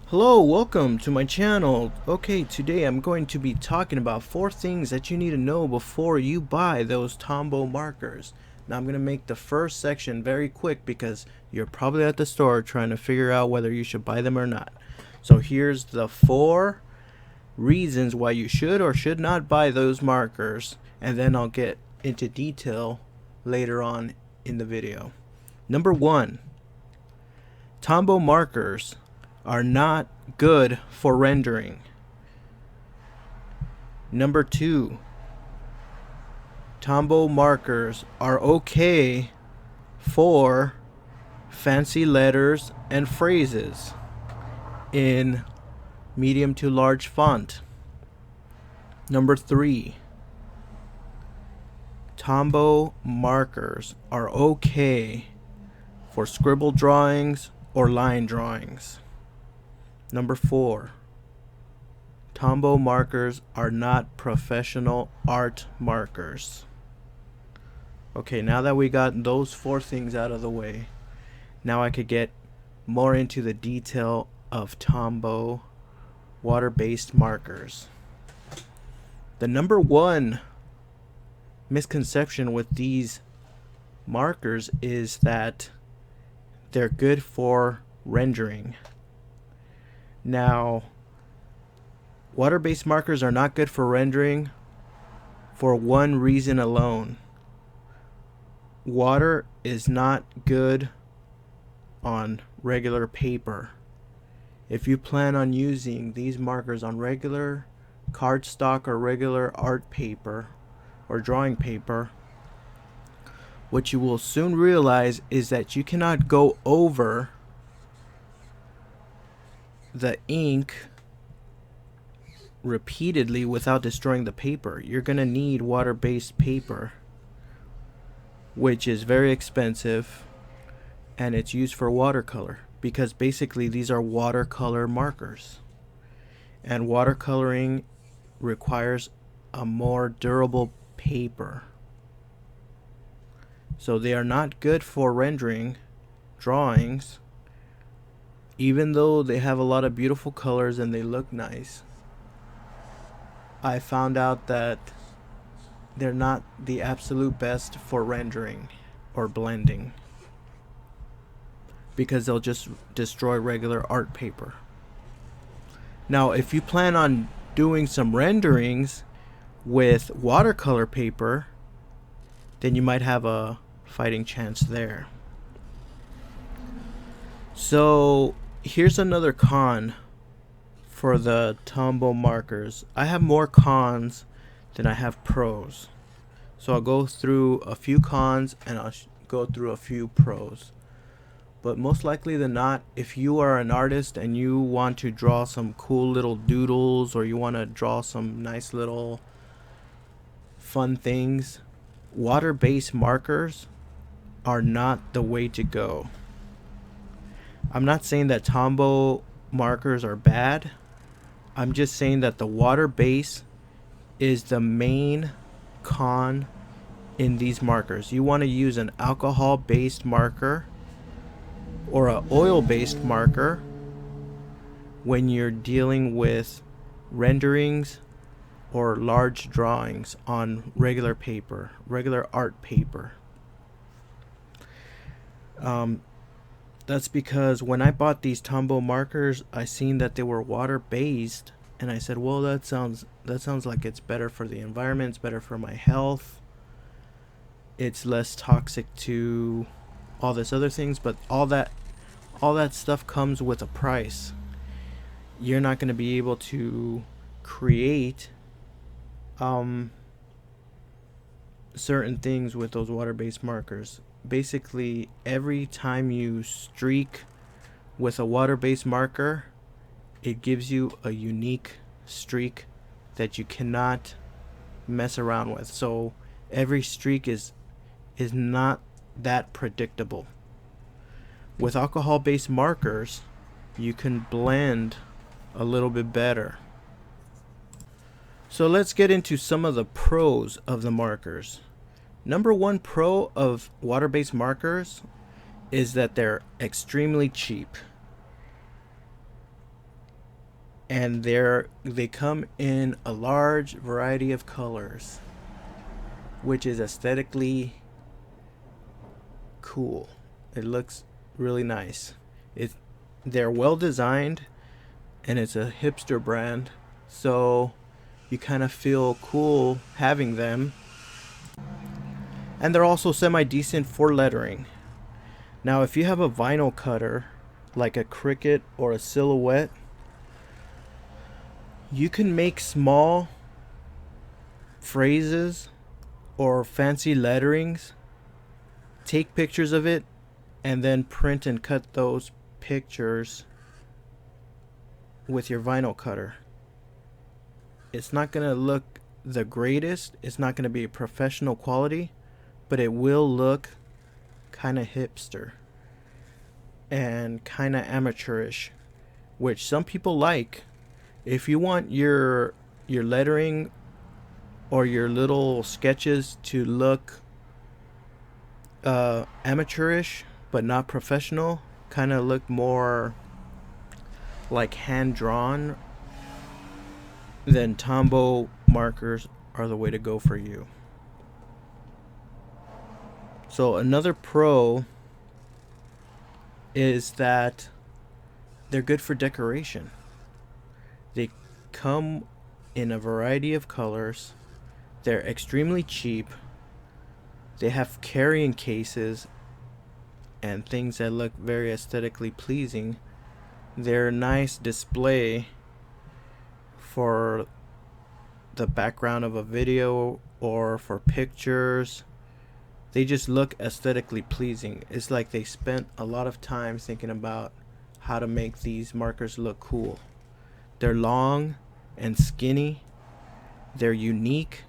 Hello, welcome to my channel. Okay, today I'm going to be talking about 4 things that you need to know before you buy those Tombow markers. Now I'm going to make the first section very quick because you're probably at the store trying to figure out whether you should buy them or not. So here's the 4 reasons why you should or should not buy those markers, and then I'll get into detail later on in the video. Number 1, Tombow markers are not good for rendering. Number 2, Tombow markers are okay for fancy letters and phrases in medium to large font. Number 3, Tombow markers are okay for scribble drawings or line drawings. Number 4, Tombow markers are not professional art markers. Okay, now that we got those 4 things out of the way, now I could get more into the detail of Tombow water-based markers. The number 1 misconception with these markers is that they're good for rendering. Now, water-based markers are not good for rendering for one reason alone. Water is not good on regular paper. If you plan on using these markers on regular cardstock or regular art paper or drawing paper, what you will soon realize is that you cannot go over the ink repeatedly without destroying the paper. You're going to need water-based paper, which is very expensive, and it's used for watercolor because basically these are watercolor markers, and watercoloring requires a more durable paper. So they are not good for rendering drawings, even though they have a lot of beautiful colors and they look nice. I found out that they're not the absolute best for rendering or blending because they'll just destroy regular art paper. Now, if you plan on doing some renderings with watercolor paper, then you might have a fighting chance there. So here's another con for the Tombow markers. I have more cons than I have pros. So I'll go through a few cons and I'll go through a few pros. But most likely than not, if you are an artist and you want to draw some cool little doodles or you want to draw some nice little fun things, water-based markers are not the way to go. I'm not saying that Tombow markers are bad. I'm just saying that the water base is the main con in these markers. You want to use an alcohol-based marker or an oil-based marker when you're dealing with renderings or large drawings on regular paper, regular art paper. That's because when I bought these Tombow markers, I seen that they were water-based, and I said, well, that sounds like it's better for the environment, it's better for my health, it's less toxic to all this other things, but all that stuff comes with a price. You're not going to be able to create certain things with those water-based markers. Basically, every time you streak with a water-based marker, it gives you a unique streak that you cannot mess around with. So every streak is not that predictable. With alcohol-based markers, you can blend a little bit better. So let's get into some of the pros of the markers. Number 1 pro of water-based markers is that they're extremely cheap. and they come in a large variety of colors, which is aesthetically cool. It looks really nice. They're well designed, and it's a hipster brand, so you kind of feel cool having them. And they're also semi decent for lettering. Now, if you have a vinyl cutter like a Cricut or a Silhouette, you can make small phrases or fancy letterings, take pictures of it, and then print and cut those pictures with your vinyl cutter. It's not going to look the greatest, it's not going to be professional quality, but it will look kind of hipster and kind of amateurish, which some people like. If you want your lettering or your little sketches to look amateurish but not professional, kind of look more like hand drawn, then Tombow markers are the way to go for you. So another pro is that they're good for decoration. They come in a variety of colors. They're extremely cheap. They have carrying cases and things that look very aesthetically pleasing. They're a nice display for the background of a video or for pictures. They just look aesthetically pleasing. It's like they spent a lot of time thinking about how to make these markers look cool. They're long and skinny. They're unique.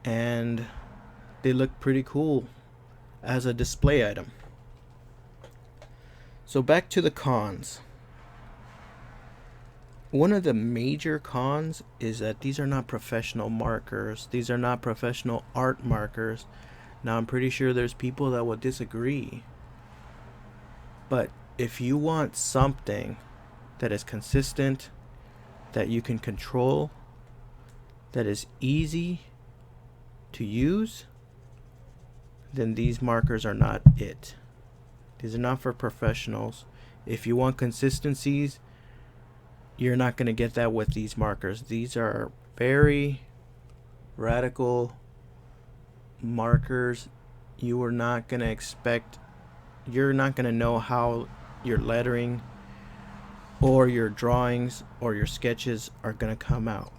And they look pretty cool as a display item. So back to the cons. One of the major cons is that these are not professional markers. These are not professional art markers. Now, I'm pretty sure there's people that will disagree. But if you want something that is consistent, that you can control, that is easy to use, then these markers are not it. These are not for professionals. If you want consistencies, you're not going to get that with these markers. These are very radical markers. You're not going to know how your lettering or your drawings or your sketches are going to come out.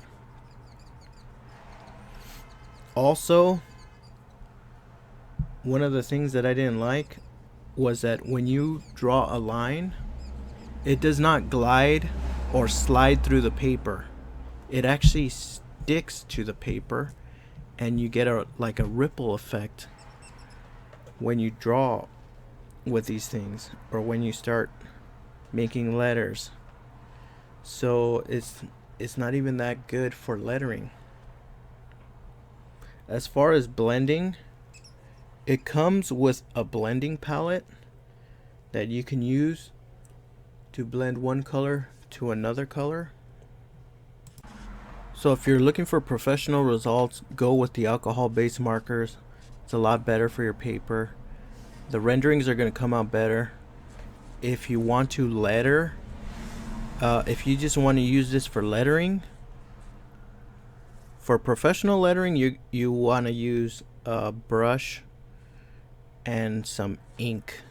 Also, one of the things that I didn't like was that when you draw a line, it does not glide or slide through the paper. It actually sticks to the paper, and you get a ripple effect when you draw with these things or when you start making letters. So it's not even that good for lettering. As far as blending, it comes with a blending palette that you can use to blend one color to another color. So if you're looking for professional results, go with the alcohol-based markers. It's a lot better for your paper. The renderings are going to come out better. If you want to letter, if you just want to use this for lettering, for professional lettering, you want to use a brush and some ink,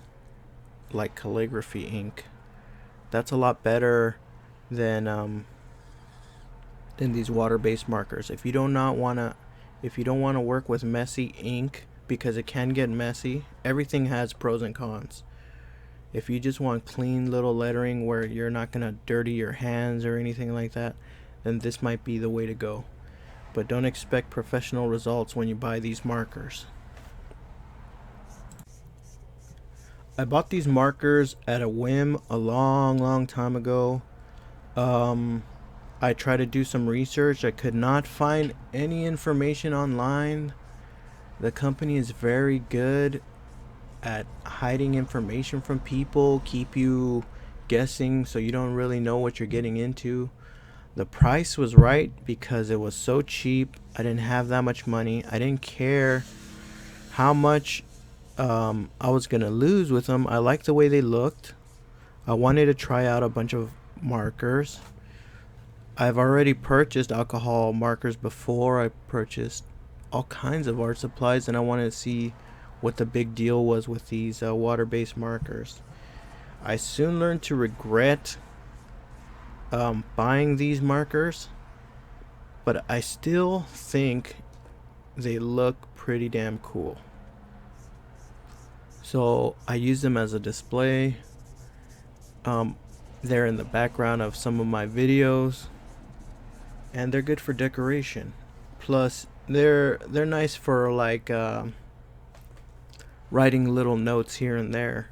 like calligraphy ink. That's a lot better than these water-based markers. If you don't want to work with messy ink, because it can get messy, everything has pros and cons. If you just want clean little lettering where you're not gonna dirty your hands or anything like that, then this might be the way to go. But don't expect professional results when you buy these markers. I bought these markers at a whim a long time ago. I tried to do some research. I could not find any information online. The company is very good at hiding information from people, keep you guessing, so you don't really know what you're getting into. The price was right because it was so cheap. I didn't have that much money. I didn't care how much I was gonna lose with them. I liked the way they looked. I wanted to try out a bunch of markers. I've already purchased alcohol markers before. I purchased all kinds of art supplies, and I wanted to see what the big deal was with these water-based markers. I soon learned to regret buying these markers, but I still think they look pretty damn cool. So I use them as a display. They're in the background of some of my videos, and they're good for decoration. Plus, they're nice for like writing little notes here and there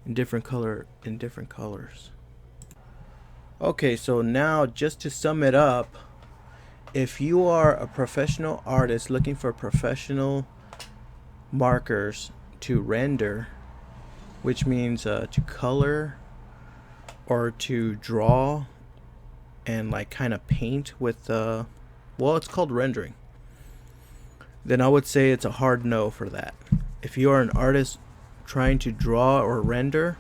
in different colors. Okay, so now just to sum it up, if you are a professional artist looking for professional markers to render, which means to color or to draw and like kind of paint with well, it's called rendering, then I would say it's a hard no for that. If you are an artist trying to draw or render,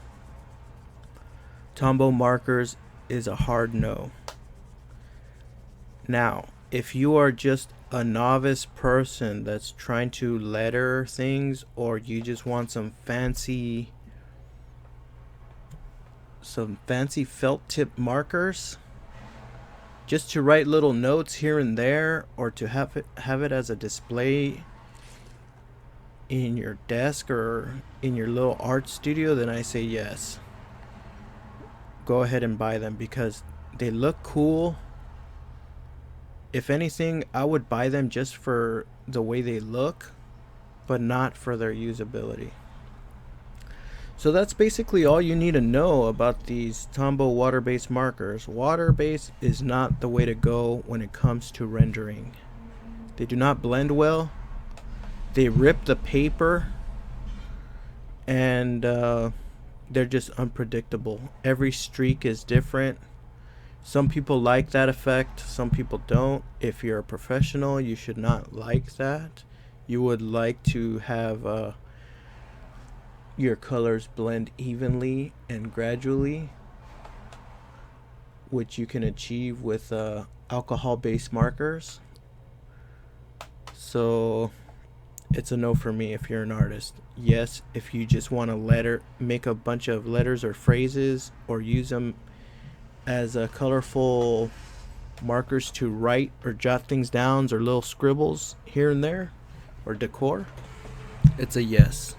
Tombow markers is a hard no. Now, if you are just a novice person that's trying to letter things, or you just want some fancy felt tip markers just to write little notes here and there, or to have it as a display in your desk or in your little art studio, then I say yes. Go ahead and buy them because they look cool. If anything, I would buy them just for the way they look, but not for their usability. So that's basically all you need to know about these Tombow water-based markers. Water-based is not the way to go when it comes to rendering. They do not blend well. They rip the paper, and they're just unpredictable. Every streak is different. Some people like that effect, some people don't. If you're a professional, you should not like that. You would like to have your colors blend evenly and gradually, which you can achieve with alcohol-based markers. So it's a no for me if you're an artist. Yes, if you just want to make a bunch of letters or phrases, or use them as colorful markers to write or jot things down, or little scribbles here and there, or decor, it's a yes.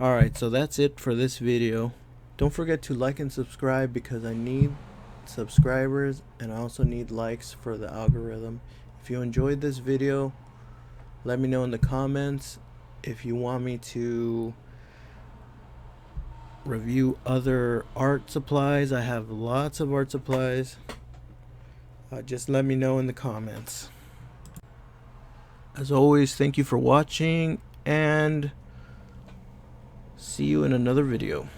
Alright, so that's it for this video. Don't forget to like and subscribe because I need subscribers, and I also need likes for the algorithm. If you enjoyed this video, let me know in the comments. If you want me to review other art supplies, I have lots of art supplies. Just let me know in the comments. As always, thank you for watching, and see you in another video.